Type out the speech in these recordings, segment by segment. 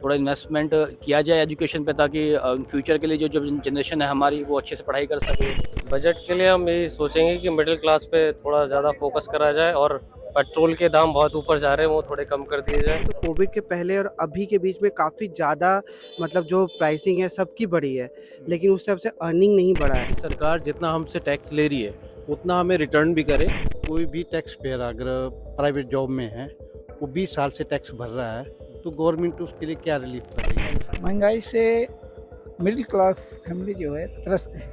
थोड़ा इन्वेस्टमेंट किया जाए एजुकेशन पे, ताकि फ्यूचर के लिए जो जनरेशन है हमारी वो अच्छे से पढ़ाई कर सके। बजट के लिए हम यही सोचेंगे कि मिडिल क्लास पे थोड़ा ज़्यादा फोकस करा जाए और पेट्रोल के दाम बहुत ऊपर जा रहे हैं वो थोड़े कम कर दिए जाए। तो कोविड के पहले और अभी के बीच में काफ़ी ज़्यादा मतलब जो प्राइसिंग है सबकी बढ़ी है, लेकिन उस हिसाब से अर्निंग नहीं बढ़ा है। सरकार जितना हमसे टैक्स ले रही है उतना हमें रिटर्न भी करे। कोई भी टैक्स पेयर अगर प्राइवेट जॉब में है वो 20 साल से टैक्स भर रहा है तो गवर्नमेंट उसके लिए क्या रिलीफ कर रही है। महंगाई से मिडिल क्लास फैमिली जो है त्रस्त है।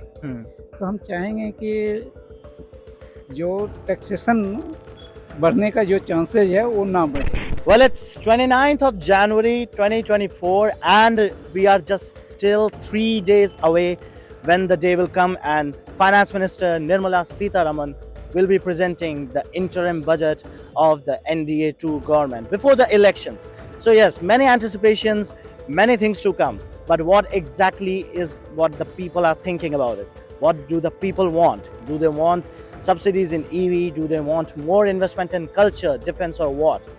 तो हम चाहेंगे कि जो टैक्सेशन बढ़ने का जो चांसेज है वो ना बढ़े। Well, it's 29th of January 2024 and we are just still 3 days away when the day will come and Finance Minister Nirmala Sitharaman will be presenting the interim budget of the NDA-2 government before the elections. So yes, many anticipations, many things to come. But what exactly is what the people are thinking about it? What do the people want? Do they want subsidies in EV? Do they want more investment in culture, defense or what?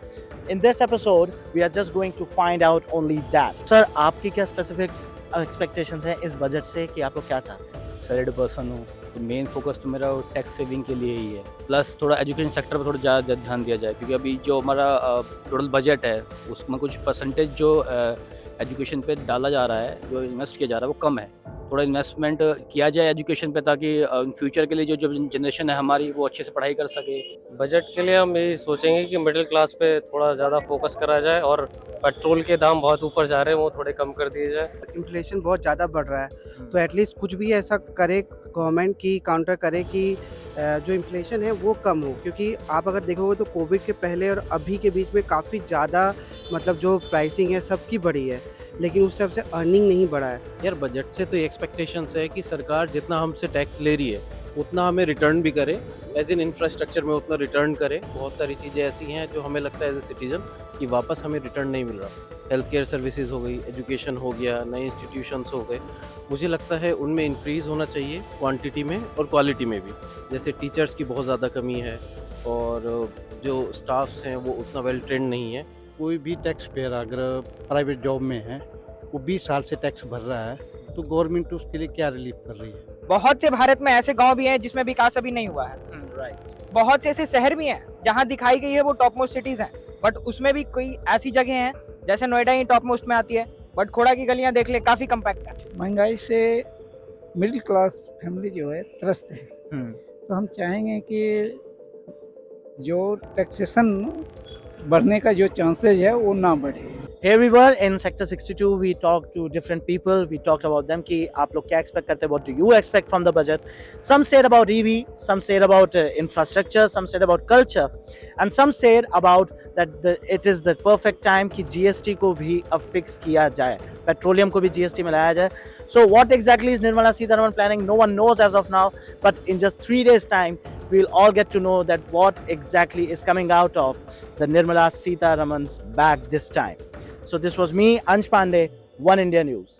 In this episode, we are just going to find out only that. Sir, आपकी क्या specific expectations हैं इस budget से कि आप लोग क्या चाहते हैं? सैलरीड पर्सन हूँ तो मेन फोकस तो मेरा टैक्स सेविंग के लिए ही है, प्लस थोड़ा एजुकेशन सेक्टर पर थोड़ा ज़्यादा ध्यान दिया जाए, क्योंकि अभी जो हमारा टोटल बजट है उसमें कुछ परसेंटेज जो एजुकेशन पे डाला जा रहा है, जो इन्वेस्ट किया जा रहा है वो कम है। थोड़ा इन्वेस्टमेंट किया जाए एजुकेशन पे, ताकि फ्यूचर के लिए जो जनरेशन है हमारी वो अच्छे से पढ़ाई कर सके। बजट के लिए हम यही सोचेंगे कि मिडिल क्लास पे थोड़ा ज़्यादा फोकस करा जाए और पेट्रोल के दाम बहुत ऊपर जा रहे हैं वो थोड़े कम कर दिए जाए। इन्फ्लेशन बहुत ज़्यादा बढ़ रहा है, तो एटलीस्ट कुछ भी ऐसा करे गवर्नमेंट की काउंटर करे कि जो इन्फ्लेशन है वो कम हो, क्योंकि आप अगर देखोगे तो कोविड के पहले और अभी के बीच में काफ़ी ज़्यादा मतलब जो प्राइसिंग है सबकी बढ़ी है, लेकिन उस हिसाब से अर्निंग नहीं बढ़ा है। यार बजट से तो ये एक्सपेक्टेशंस है कि सरकार जितना हमसे टैक्स ले रही है उतना हमें रिटर्न भी करे, एज इन इंफ्रास्ट्रक्चर में उतना रिटर्न करे। बहुत सारी चीज़ें ऐसी हैं जो हमें लगता है एज ए सिटीजन कि वापस हमें रिटर्न नहीं मिल रहा। हेल्थ केयर सर्विसेज हो गई, एजुकेशन हो गया, नए इंस्टीट्यूशंस हो गए, मुझे लगता है उनमें इंक्रीज़ होना चाहिए क्वांटिटी में और क्वालिटी में भी। जैसे टीचर्स की बहुत ज़्यादा कमी है और जो स्टाफ्स हैं वो उतना वेल ट्रेंड नहीं है। कोई भी टैक्स पेयर अगर प्राइवेट जॉब में है वो 20 साल से टैक्स भर रहा है तो गवर्नमेंट उसके लिए क्या रिलीफ कर रही है। बहुत से भारत में ऐसे गांव भी हैं जिसमें विकास अभी नहीं हुआ है। Right. बहुत से ऐसे शहर भी हैं जहां दिखाई गई है वो टॉप मोस्ट सिटीज हैं, बट उसमें भी कोई ऐसी जगह हैं जैसे नोएडा ही टॉप मोस्ट में आती है, बट खोड़ा की गलियां देख ले काफी कम्पैक्ट है। महंगाई से मिडिल क्लास फैमिली जो है त्रस्त है। तो हम चाहेंगे कि जो टैक्सेशन बढ़ने का जो चांसेज है वो ना बढ़े। Here we were in Sector 62. We talked to different people. We talked about them कि आप लोग क्या expect करते हैं? What do you expect from the budget? Some said about EV, some said about infrastructure, some said about culture, and some said about that it is the perfect time कि GST को भी अब fix किया जाए, petroleum को भी GST में लाया जाए. So what exactly is Nirmala Sitharaman planning? No one knows as of now. But in just 3 days' time, we'll all get to know that what exactly is coming out of the Nirmala Sitharaman's bag this time. So this was me, Ansh Pandey, One India News.